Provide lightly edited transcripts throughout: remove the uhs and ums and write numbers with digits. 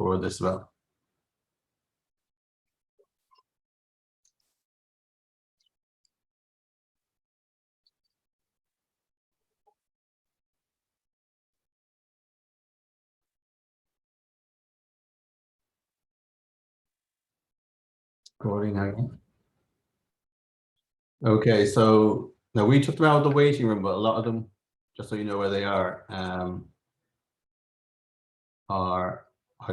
for this as well. Recording again. Okay, so now we took them out of the waiting room, but a lot of them, just so you know where they are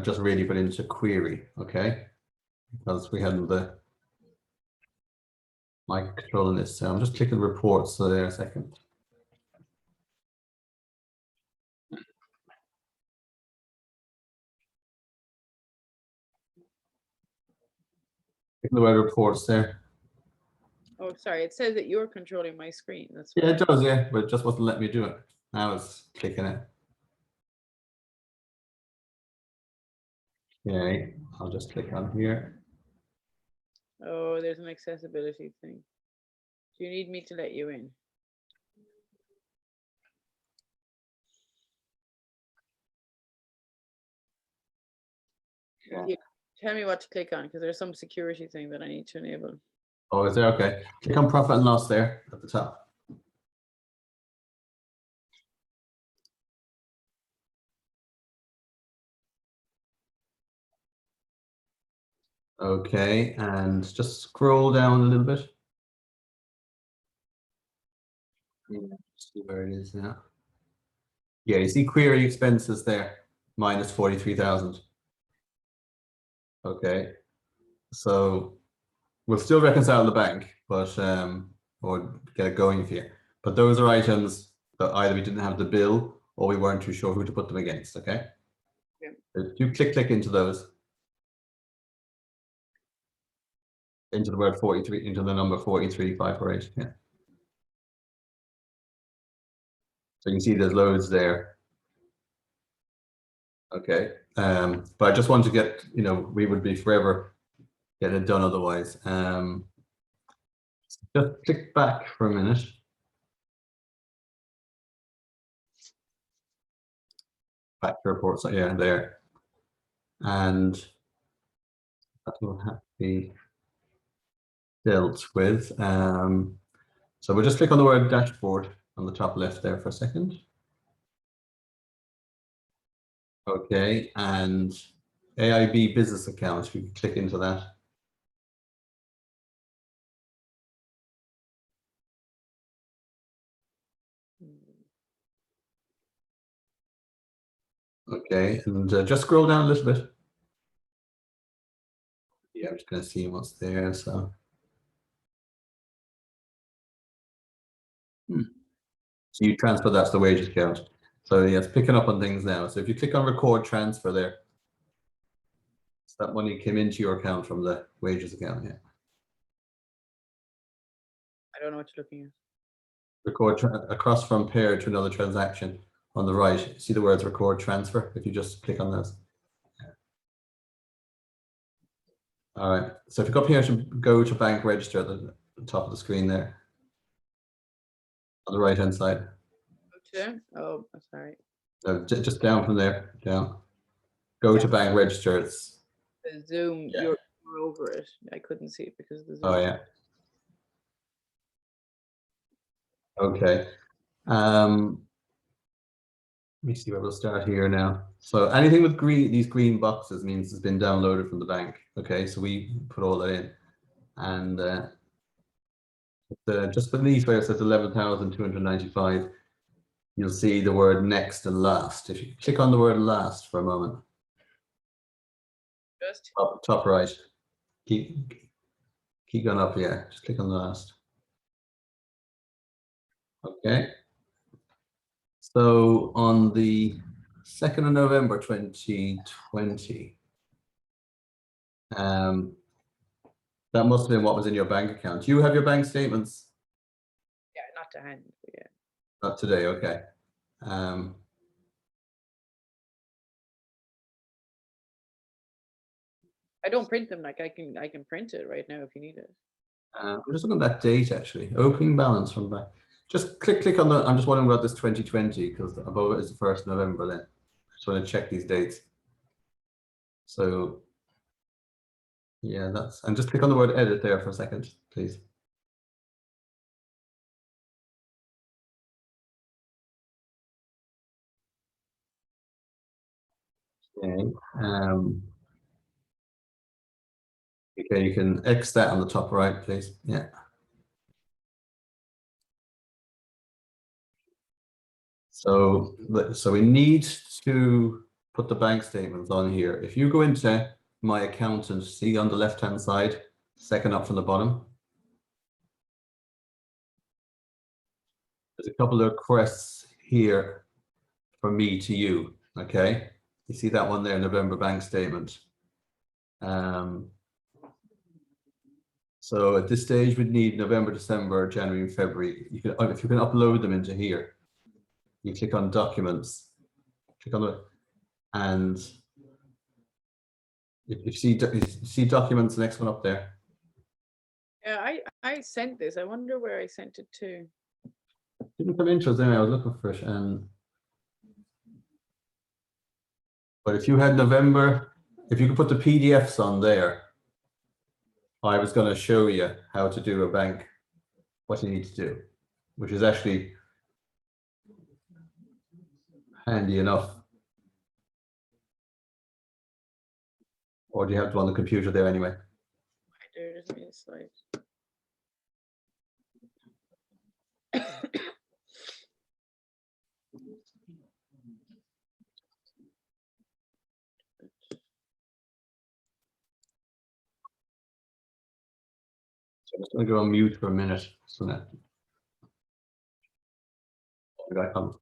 just really put into query, okay? Because we had the mic control in this. So I'm just clicking reports so there a second. Clicking the word reports there. Oh, sorry. It says that you're controlling my screen. That's Yeah, it does, yeah, but it just wasn't letting me do it. Now it's clicking it. Okay, I'll just click on here. Oh, there's an accessibility thing. Do you need me to let you in? Yeah. Tell me what to click on, because there's some security thing that I need to enable. Oh, is there? Okay. Click on profit and loss there at the top. Okay, and just scroll down a little bit. Yeah, see where it is now. Yeah, you see query expenses there, minus 43,000. Okay, so we'll still reconcile the bank, but or get it going for you. But those are items that either we didn't have the bill or we weren't too sure who to put them against. Okay. Yeah. If you click into those, into the word 43, into the number 43,548. Yeah. So you can see there's loads there. Okay, but I just want to get, you know, we would be forever getting it done otherwise. Just click back for a minute. Back to reports, yeah, there. And that will have to be dealt with. So we'll just click on the word dashboard on the top left there for a second. Okay, and AIB business account, we can click into that. Okay, and just scroll down a little bit. Yeah, I'm just going to see what's there. So, so you transfer that to the wages account. So yeah, it's picking up on things now. So if you click on record transfer there, so that money came into your account from the wages account. Yeah. I don't know what you're looking at. Record across from pair to another transaction on the right. See the words record transfer. If you just click on those. All right. So if you go up here to go to bank register at the top of the screen there, on the right hand side. Okay. Oh, sorry. Just down from there, down. Go to bank register. It's the Zoom. Yeah. You're over it. I couldn't see it because of the Zoom. Oh yeah. Okay. Let me see where we'll start here now. So anything with green, these green boxes means it's been downloaded from the bank. Okay, so we put all that in, and just beneath where it says 11,295, you'll see the word next and last. If you click on the word last for a moment, Just top right, keep going up. Yeah, just click on the last. Okay. So on the 2nd of November 2020, that must have been what was in your bank account. You have your bank statements? yeah, not to hand. Yeah. Not today, okay. I don't print them. Like I can print it right now if you need it. I'm just looking at that date actually. Opening balance from back. Just click on the. I'm just wondering about this 2020 because above it is the 1st of November. Then I just want to check these dates. So yeah, that's, and just click on the word edit there for a second, please. Okay. Okay, you can X that on the top right, please. Yeah. So we need to put the bank statements on here. If you go into My Accountant, see on the left-hand side, second up from the bottom, there's a couple of requests here from me to you. Okay, you see that one there, November bank statement. So at this stage, we'd need November, December, January, and February. You can, if you can upload them into here, you click on Documents, click on the, and if you see Documents, the next one up there. Yeah, I sent this. I wonder where I sent it to. Didn't come into us anyway. I was looking for it, but if you had November, if you could put the PDFs on there, I was going to show you how to do a bank, what you need to do, which is actually handy enough. Or do you have to on the computer there anyway? There is a slide. So I'm just going to go on mute for a minute. So that the guy comes.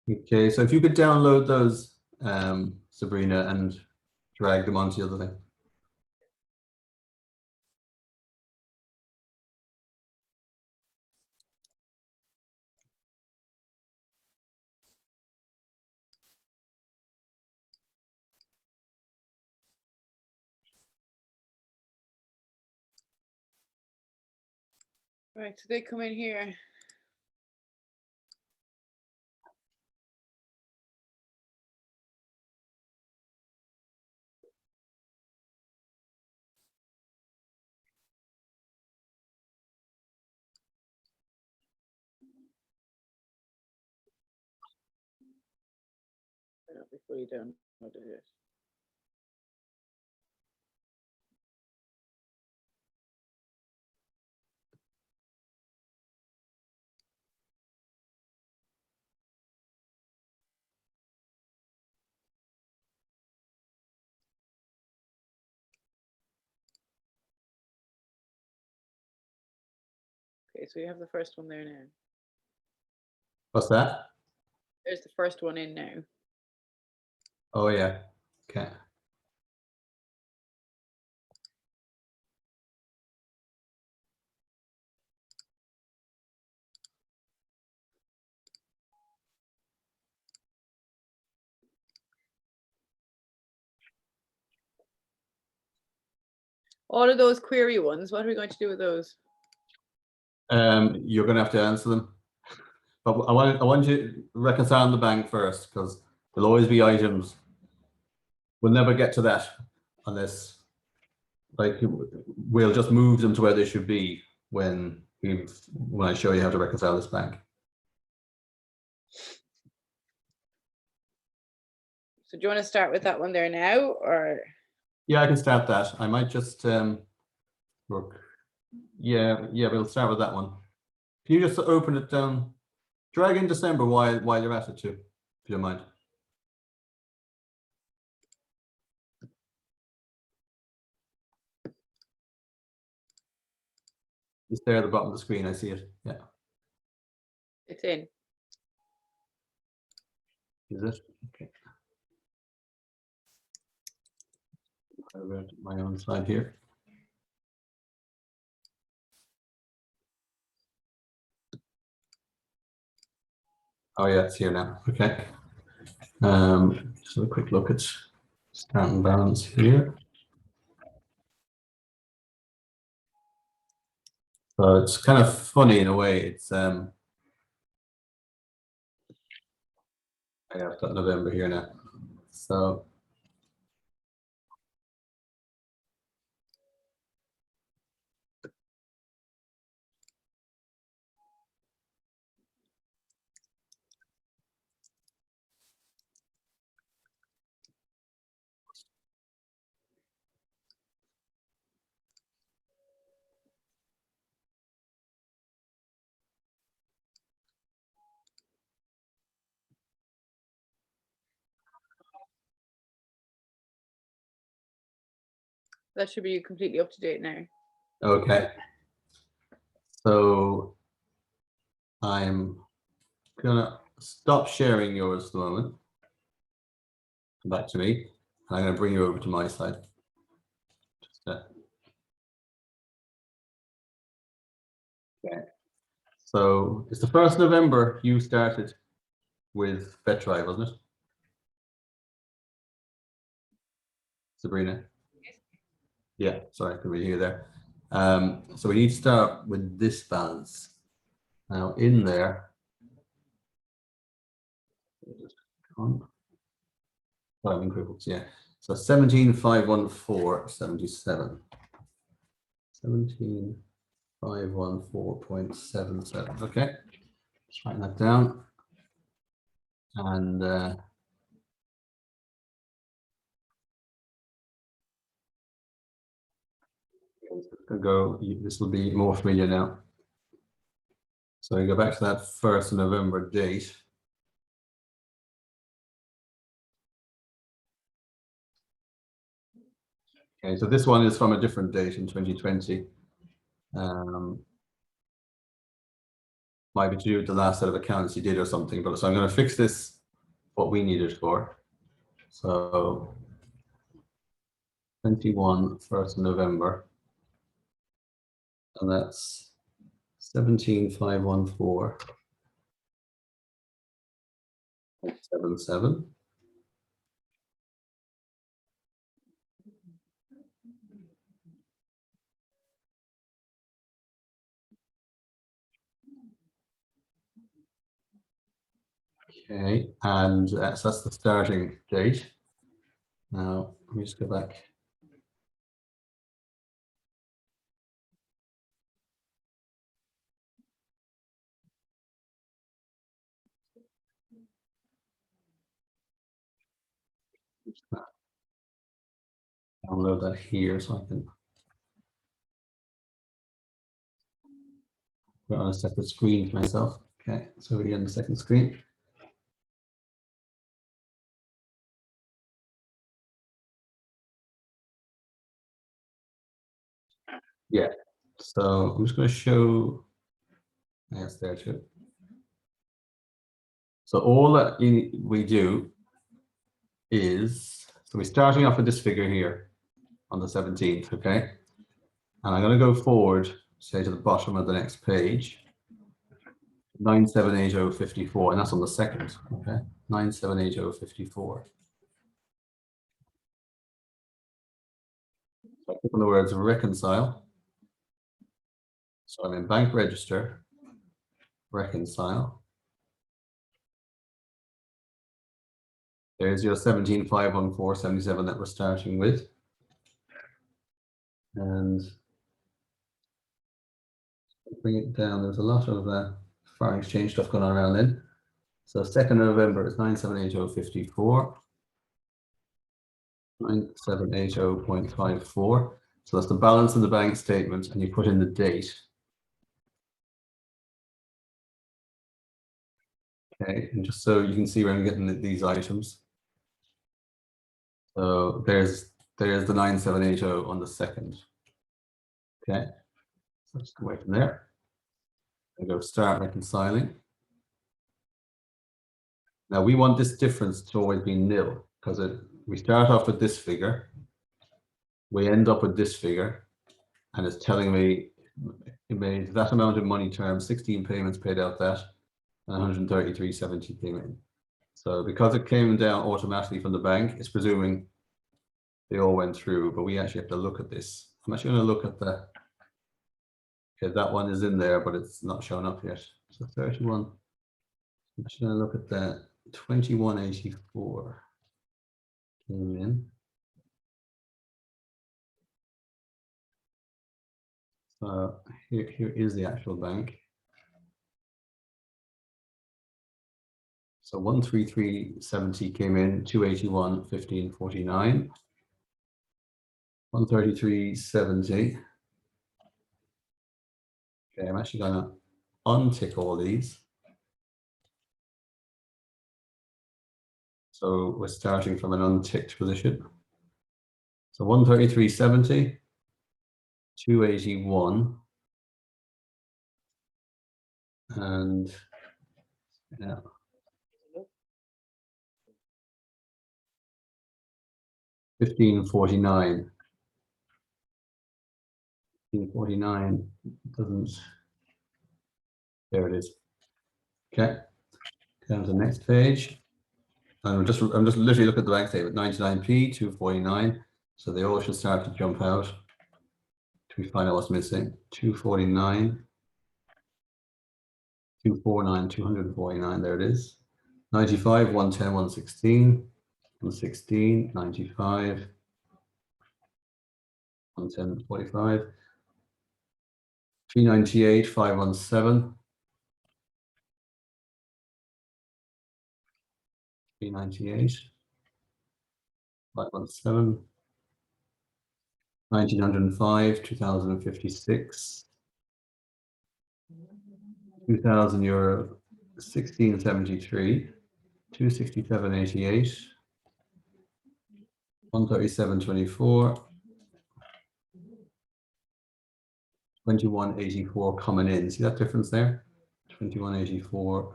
Okay, so if you could download those, Sabrina, and drag them onto the other thing. Right, so they come in here. fully downloaded yet. Okay, so you have the first one there now. What's that? There's the first one in now. Oh yeah. Okay. All of those query ones, what are we going to do with those? You're going to have to answer them. But I want you to reconcile the bank first, because there'll always be items. We'll never get to that unless, like, we'll just move them to where they should be when I show you how to reconcile this bank. So do you want to start with that one there now, or? Yeah, I can start that. I might just look. Yeah, we'll start with that one. Can you just open it down? Drag in December while you're at it too, if you don't mind. It's there at the bottom of the screen. I see it. Yeah. It's in. Is it? Okay. I read my own slide here. Oh yeah, it's here now. Okay. Just a quick look at start and balance here. So it's kind of funny in a way. It's yeah, I've got November here now. So That should be completely up to date now. okay. So I'm gonna stop sharing yours at the moment. Come back to me. And I'm gonna bring you over to my side. Just, okay. So it's the 1st November you started with VetDrive, wasn't it? Sabrina? Yeah, sorry, I couldn't really hear there. So we need to start with this balance. Now in there, timing cripples, yeah. So 17,514.77. 17,514.77. Okay, just writing that down. And this will be more familiar now. So we go back to that 1st November date. Okay, so this one is from a different date in 2020. Might be to do with the last set of accounts you did or something, but so I'm going to fix this, what we need it for. So 21, 1st November, and that's 17,514.77. Okay, and so that's the starting date. Now, let me just go back. download that here so I can put it on a separate screen for myself. Okay, so we're in the second screen. Yeah, so I'm just going to show, yes, there too. So all that we do is, so we're starting off with this figure here on the 17th, okay? And I'm going to go forward, say to the bottom of the next page, 978054, and that's on the second, okay? 978054. So I click on the words reconcile. So I'm in bank register, reconcile. There's your 17,514.77 that we're starting with. And bring it down. There's a lot of foreign exchange stuff going on around then. So 2nd of November is 978054. 9780.54. So that's the balance in the bank statement, and you put in the date. Okay, and just so you can see where I'm getting these items. So there's the 9780 on the 2nd. Okay, so just go away from there. And go start reconciling. Now we want this difference to always be nil, because we start off with this figure, we end up with this figure, and it's telling me it made that amount of money terms, 16 payments paid out that, and 133.70 came in. So because it came down automatically from the bank, it's presuming they all went through, but we actually have to look at this. I'm actually going to look at the, okay, that one is in there, but it's not showing up yet. So 31, I'm actually going to look at the 2184 came in. So here is the actual bank. So 133.70 came in, 281.15.49, 133.70. Okay, I'm actually going to untick all these. So we're starting from an unticked position. So 133.70, 281, and yeah. 15.49. 15.49 doesn't, there it is. Okay, down to the next page. And I'm just literally looking at the bank statement, 99p, 249. So they all should start to jump out. Till we find out what's missing. 249, 249, 249, there it is. 95, 110, 116, 116, 95, 110, 45, 398, 517, 398, 517, 1905, 2056, 2000 euro, 1673, 267.88, 137.24, 21.84 coming in. See that difference there? 21.84.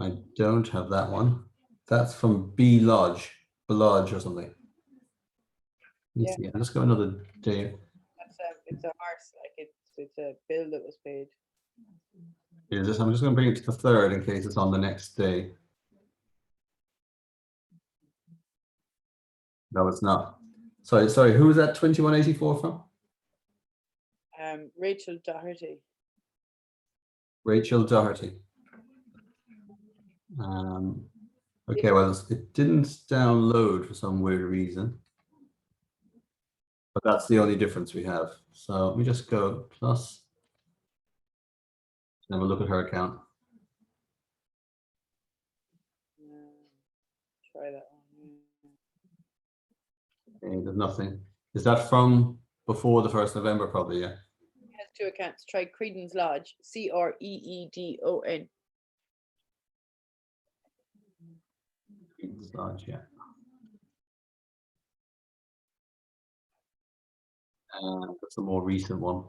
I don't have that one. That's from B Lodge or something. Let's see. I'll just go another day. It's a horse, like it's a bill that was paid. I'm just going to bring it to the 3rd in case it's on the next day. No, it's not. Sorry, who was that 21.84 from? Rachel Doherty. Rachel Doherty. Okay, well, it didn't download for some weird reason. But that's the only difference we have. So let me just go plus. Have a look at her account. Try that one. Okay, there's nothing. Is that from before the 1st November, probably? Yeah. He has 2 accounts. Try Creedon's Lodge, Creedon. It's large, yeah. That's a more recent one.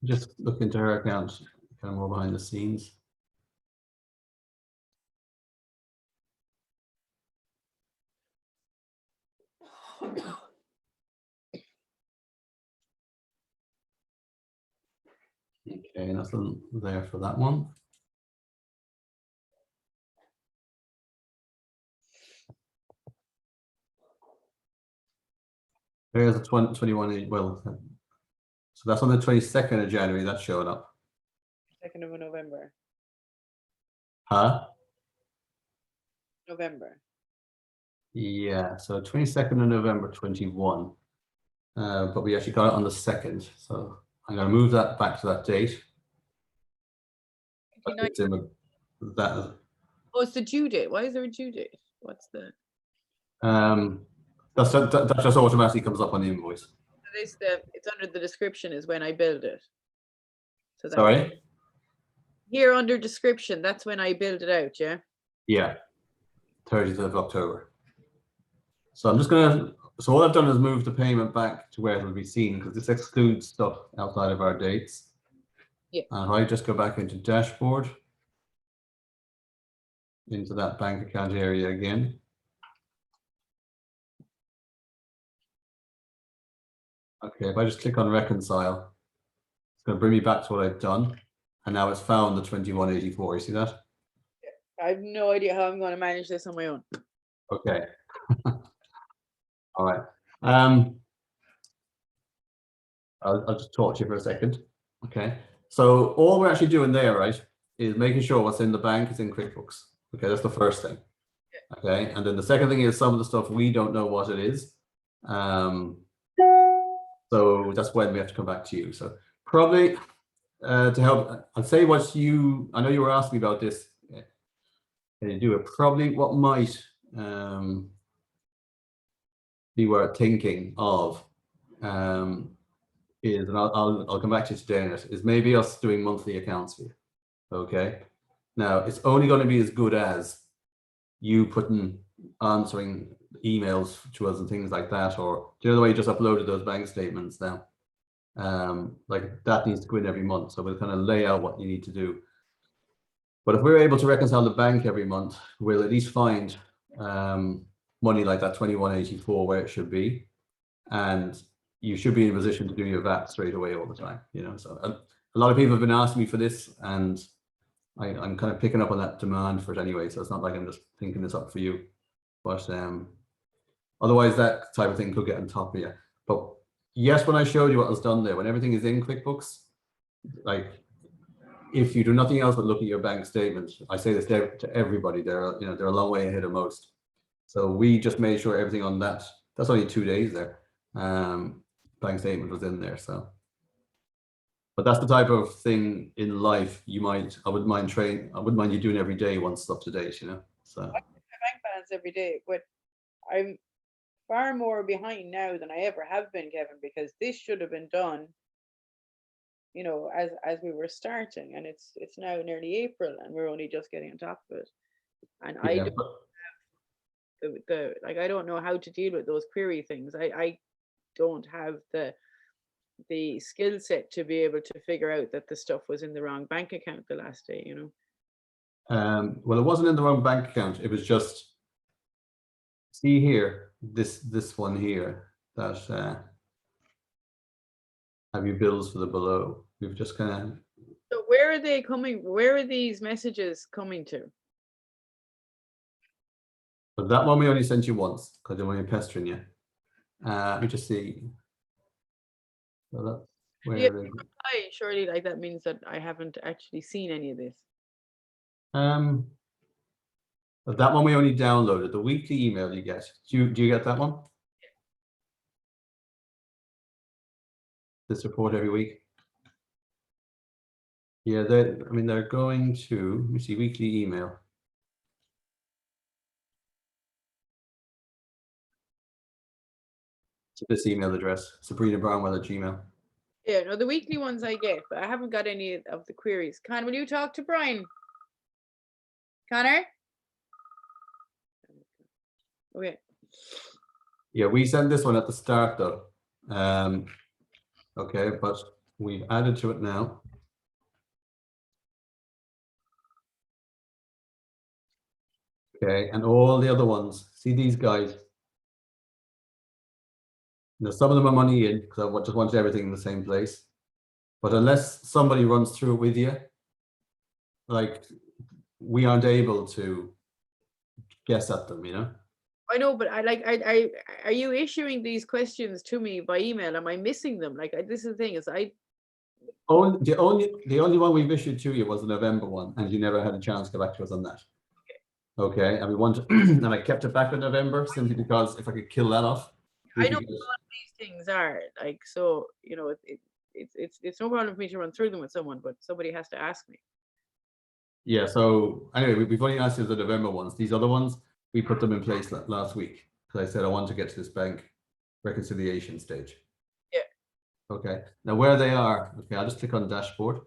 Just look into her account, kind of more behind the scenes. Okay, nothing there for that one. There's a 21, well, so that's on the 22nd of January, that showed up. 2nd of November. Huh? November. Yeah, so 22nd of November 21. But we actually got it on the 2nd. So I'm going to move that back to that date. It's in that. Oh, it's the due date. Why is there a due date? What's the? That just automatically comes up on the invoice. It's under the description is when I build it. So that's Sorry? here under description, that's when I build it out, yeah? Yeah, 30th of October. So I'm just gonna, so what I've done is move the payment back to where it will be seen, because this excludes stuff outside of our dates. Yeah. And if I just go back into dashboard, into that bank account area again. Okay, if I just click on reconcile, it's going to bring me back to what I've done. And now it's found the 2184. You see that? I have no idea how I'm going to manage this on my own. Okay. All right. I'll just talk to you for a second. Okay. So all we're actually doing there, right, is making sure what's in the bank is in QuickBooks. Okay, that's the first thing. Okay, and then the second thing is some of the stuff we don't know what it is. So that's when we have to come back to you. So probably to help, I'd say what you, I know you were asking about this. Can you do it? Probably what might be worth thinking of is, and I'll come back to you today on it, is maybe us doing monthly accounts for you. Okay. Now it's only going to be as good as you answering emails to us and things like that, or the other way you just uploaded those bank statements now. Like that needs to go in every month. So we'll kind of lay out what you need to do. But if we're able to reconcile the bank every month, we'll at least find money like that 2184 where it should be. And you should be in a position to do your VAT straight away all the time, you know. So a lot of people have been asking me for this, and I'm kind of picking up on that demand for it anyway. So it's not like I'm just thinking this up for you, but otherwise that type of thing could get on top of you. But yes, when I showed you what was done there, when everything is in QuickBooks, like if you do nothing else but look at your bank statement, I say this to everybody, they're a long way ahead of most. So we just made sure everything on that's only 2 days there. Bank statement was in there. So, but that's the type of thing in life I wouldn't mind you doing every day once it's up to date, you know. So I check my bank balance every day, but I'm far more behind now than I ever have been, Kevin, because this should have been done, you know, as we were starting, and it's now nearly April and we're only just getting on top of it. And I yeah, don't have like I don't know how to deal with those query things. I don't have the skill set to be able to figure out that the stuff was in the wrong bank account the last day, you know. well, it wasn't in the wrong bank account. It was just, see here, this one here, that have you bills for the below. We've just kind of. So where are they coming? Where are these messages coming to? But that one we only sent you once because I'm only pestering you. Let me just see. So that's where Yeah, it is. surely like that means that I haven't actually seen any of this. But that one we only downloaded. The weekly email you get. Do you get that one? This report every week. Yeah, they're going to, let me see, weekly email. to this email address, SabrinaBrownwell@gmail. Yeah, no, the weekly ones I get, but I haven't got any of the queries. Con, will you talk to Brian? Connor? Okay. Yeah, we sent this one at the start though. Okay, but we've added to it now. Okay, and all the other ones, see these guys. Now, some of them are money in because I just wanted everything in the same place. But unless somebody runs through it with you, like we aren't able to guess at them, you know. I know, but are you issuing these questions to me by email? Am I missing them? Like, this is the thing is The only one we've issued to you was the November one, and you never had a chance to go back to us on that. Okay, and we want and I kept it back in November simply because if I could kill that off. I know what these things are like, so you know, it's no problem for me to run through them with someone, but somebody has to ask me. Yeah, so anyway, we've only asked you the November ones. These other ones, we put them in place last week because I said I want to get to this bank reconciliation stage. Yeah. Okay, now where they are, okay, I'll just click on dashboard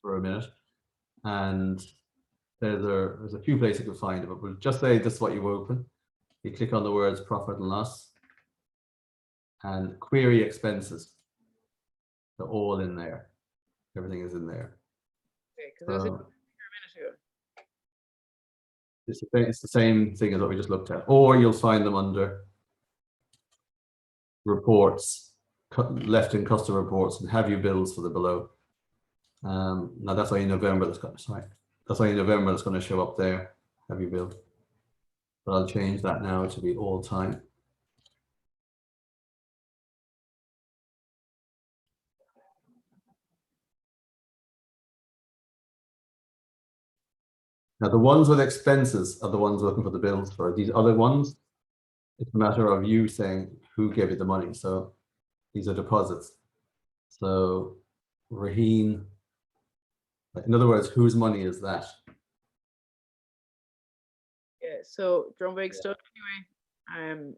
for a minute, and there's a few places you can find it, but we'll just say this is what you open. You click on the words profit and loss and query expenses. They're all in there. Everything is in there. Okay, because I was a minute ago. It's the same thing as what we just looked at, or you'll find them under reports, left in customer reports, and have you bills for the below. Now that's why in November that's going to show up there. Have you billed? But I'll change that now to be all time. Now the ones with expenses are the ones looking for the bills for. These other ones, it's a matter of you saying who gave you the money. So these are deposits. So Raheen, in other words, whose money is that? Yeah, so Drumbeck stuff anyway.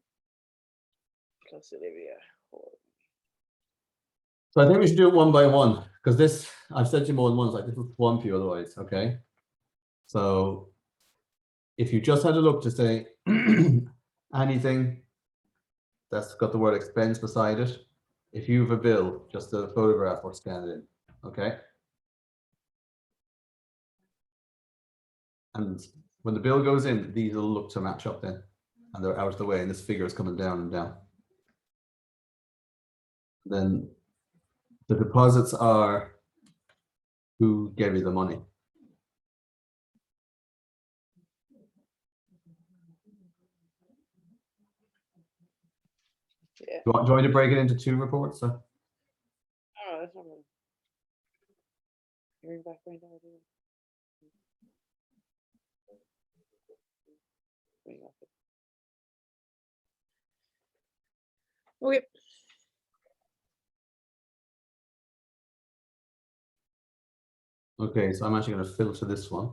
Plus Olivia. So I think we should do it one by one because this, I've sent you more than once, like this will swamp you otherwise, okay? So if you just had a look to say anything that's got the word expense beside it, if you have a bill, just a photograph or scan it in, okay? And when the bill goes in, these will look to match up then, and they're out of the way, and this figure is coming down and down. Then the deposits are who gave you the money. Yeah. Do you want me to break it into two reports? Oh, that's not good. Bring back right now. Okay. Okay, so I'm actually going to filter this one.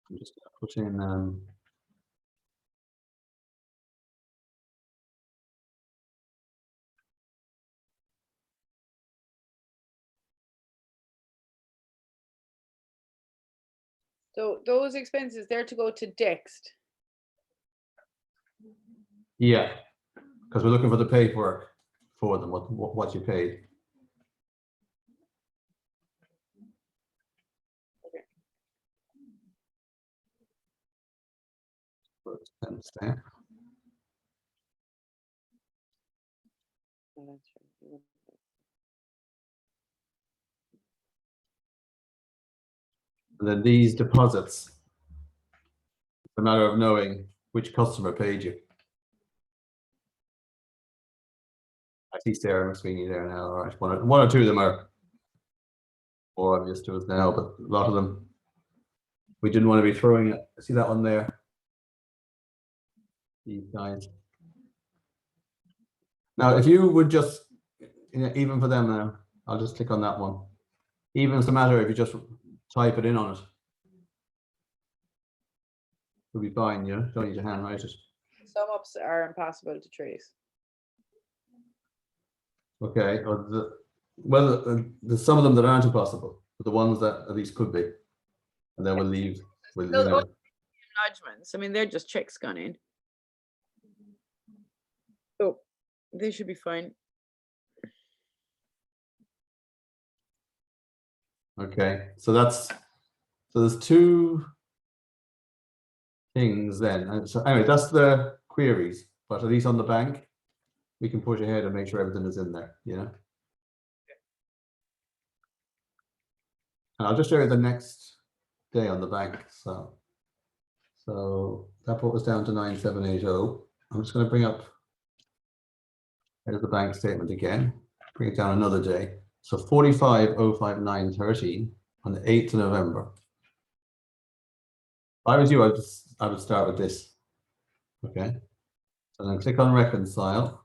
I'm just going to put in So those expenses, they're to go to Dext. yeah, because we're looking for the paperwork for them, what you paid. Okay. Understand? And then these deposits, it's a matter of knowing which customer paid you. I see Sarah McSweeney there now. All right, one or two of them are more obvious to us now, but a lot of them we didn't want to be throwing it. See that one there? These guys. Now, if you would just, even for them now, I'll just click on that one. Even it's a matter if you just type it in on it. We'll be fine, you know, don't need to handwrite it. Some ups are impossible to trace. Okay, or there's some of them that aren't impossible, but the ones that at least could be. And then we'll leave, we'll, you know, Enlargements. I mean, they're just checks gone in. So they should be fine. okay, so there's two things then. And so anyway, that's the queries, but at least on the bank, we can push ahead and make sure everything is in there, you know? And I'll just show you the next day on the bank, so that brought us down to 9780. I'm just going to bring up, there's the bank statement again, bring it down another day. So 45,059.30 on the 8th of November. If I was you, I would start with this. Okay. So then click on reconcile.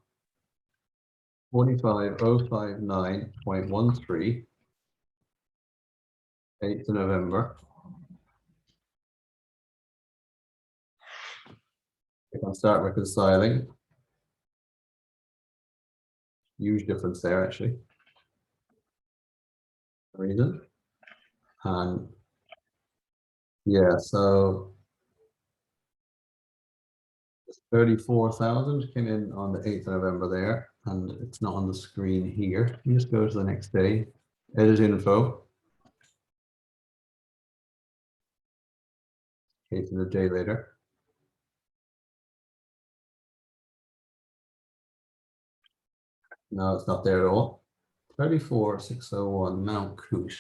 45,059.13, 8th of November. Click on start reconciling. Huge difference there, actually. Reason. And yeah, so 34,000 came in on the 8th of November there, and it's not on the screen here. You just go to the next day, edit info. Okay, to the day later. No, it's not there at all. 34,601 Mount Coot.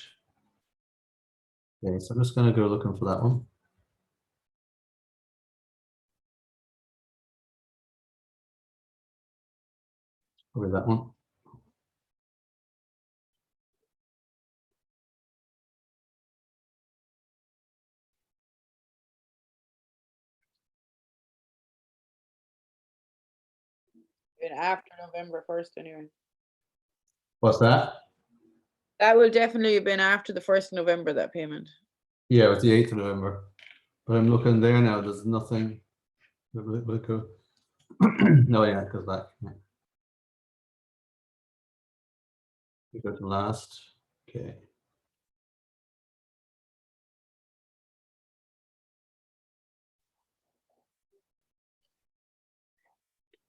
Okay, so I'm just going to go looking for that one. Probably that one. And after November 1st, anyway. What's that? That will definitely have been after the 1st of November, that payment. Yeah, it's the 8th of November. But I'm looking there now, there's nothing. Will it go? No, yeah, it goes back. Yeah. We go to last. Okay.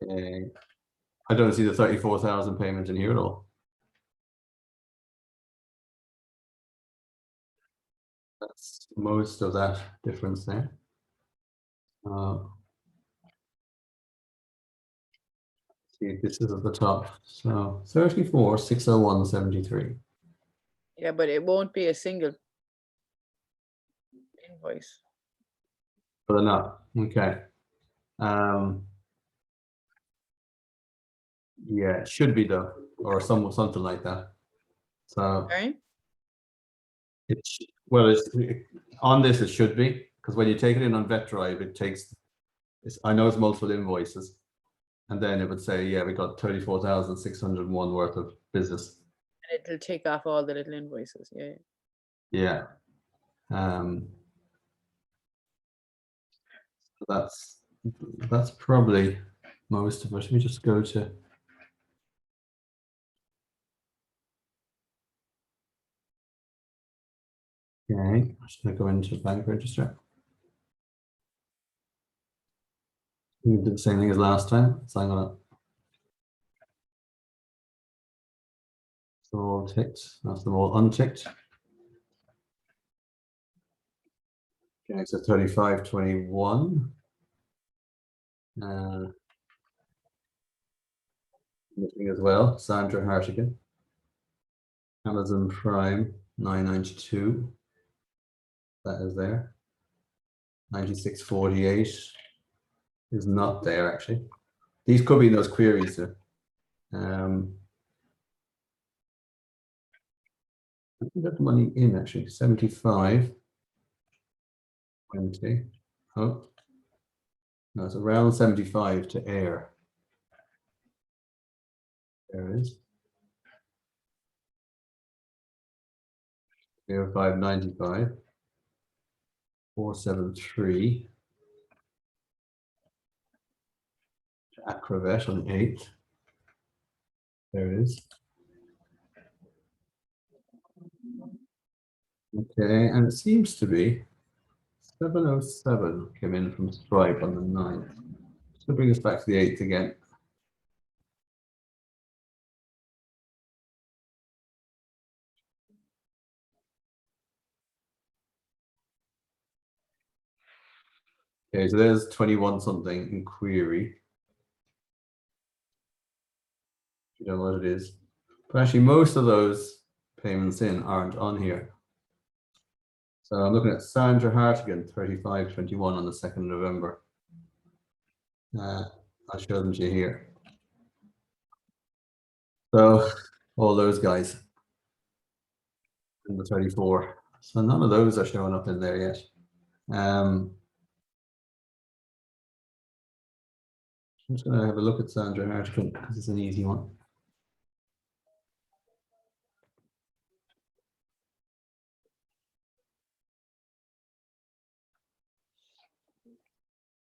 Okay. I don't see the 34,000 payment in here at all. That's most of that difference there. See, this is at the top. So 34,601.73. Yeah, but it won't be a single invoice. But enough. Okay. Yeah, it should be though, or something like that. So Right? it's well, it's on this. It should be, because when you take it in on VetDrive, it takes. I know it's multiple invoices, and then it would say, yeah, we got 34,601 worth of business. And it'll take off all the little invoices. Yeah. Yeah. That's probably most of it. Let me just go to. Okay, I'm just going to go into bank register. We did the same thing as last time. So I'm going to. So all ticked. That's them all unticked. Okay, so 3521. Missing as well, Sandra Hartigan. Amazon Prime 992. That is there. 9648 is not there actually. These could be in those queries there. I think that money in actually 75. 20. Oh, no, it's around 75 to air. There it is. 0595. 473. Acrovet on the 8th. There it is. Okay, and it seems to be 707 came in from Stripe on the 9th. So bring us back to the 8th again. Okay, so there's 21 something in query. You know what it is. But actually most of those payments in aren't on here. So I'm looking at Sandra Hartigan, 3521 on the 2nd of November. I'll show them to you here. So all those guys in the 34. So none of those are showing up in there yet. I'm just going to have a look at Sandra Hartigan because it's an easy one.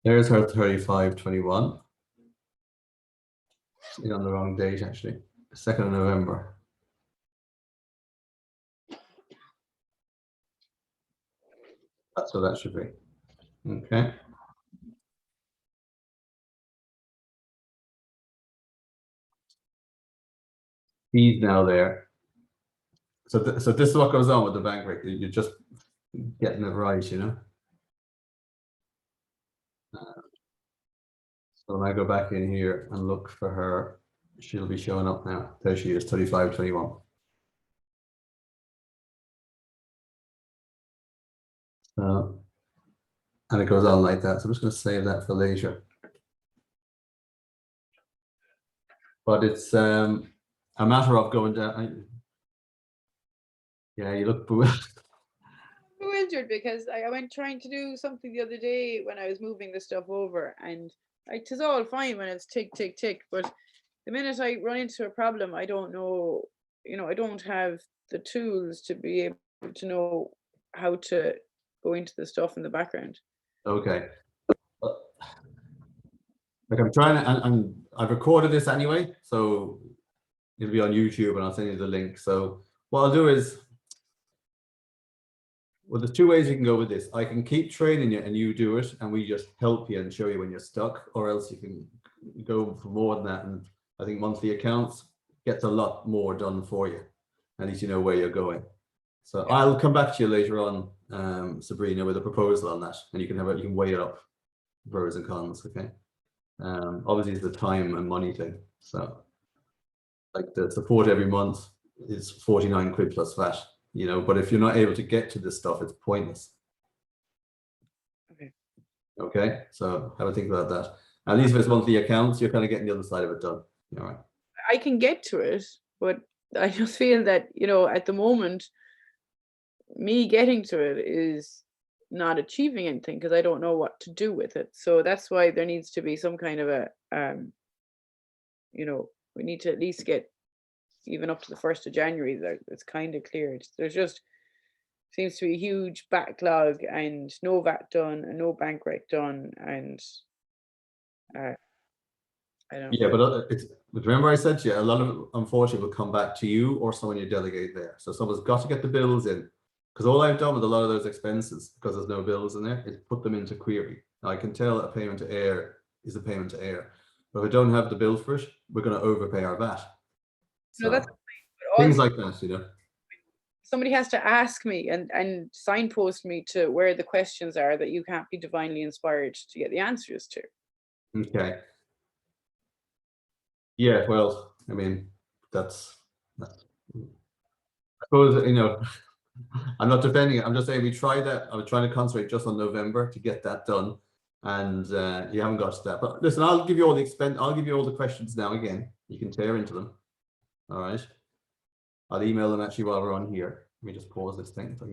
There's her 3521. She's on the wrong date actually. 2nd of November. That's what that should be. Okay. He's now there. So this is what goes on with the bank rate. You're just getting it right, you know. So when I go back in here and look for her, she'll be showing up now. There she is, 3521. And it goes on like that. So I'm just going to save that for later. But it's a matter of going down. Yeah, you look bewildered because I went trying to do something the other day when I was moving the stuff over, and it is all fine when it's tick tick tick, but the minute I run into a problem, I don't know, I don't have the tools to be able to know how to go into the stuff in the background. okay. Like I'm trying to, I've recorded this anyway, so it'll be on YouTube and I'll send you the link. So what I'll do is, well, there's two ways you can go with this. I can keep training you and you do it and we just help you and show you when you're stuck, or else you can go for more than that. And I think monthly accounts gets a lot more done for you. At least you know where you're going. So yeah. I'll come back to you later on, Sabrina, with a proposal on that, and you can weigh it up, pros and cons. Okay. Obviously it's the time and money thing. So like the support every month is 49 quid plus VAT, but if you're not able to get to this stuff, it's pointless. Okay, so have a think about that. At least if it's monthly accounts, you're kind of getting the other side of it done. All right. I can get to it, but I just feel that, at the moment, me getting to it is not achieving anything because I don't know what to do with it. So that's why there needs to be some kind of a, we need to at least get even up to the 1st of January that it's kind of cleared. There's just seems to be a huge backlog and no VAT done and no bank rec done, and I don't. Yeah, but remember I said to you, a lot of it, unfortunately, will come back to you or someone you delegate there. So someone's got to get the bills in, because all I've done with a lot of those expenses, because there's no bills in there, is put them into query. Now I can tell a payment to air is a payment to air, but if I don't have the bill for it, we're going to overpay our VAT. So no, that's things like that, Somebody has to ask me and signpost me to where the questions are that you can't be divinely inspired to get the answers to. Okay. Yeah, well, I mean, that's I suppose, I'm not defending it. I'm just saying we tried that. I was trying to concentrate just on November to get that done, and you haven't got to that. But listen, I'll give you all the questions now again. You can tear into them. All right. I'll email them actually while we're on here. Let me just pause this thing so I can do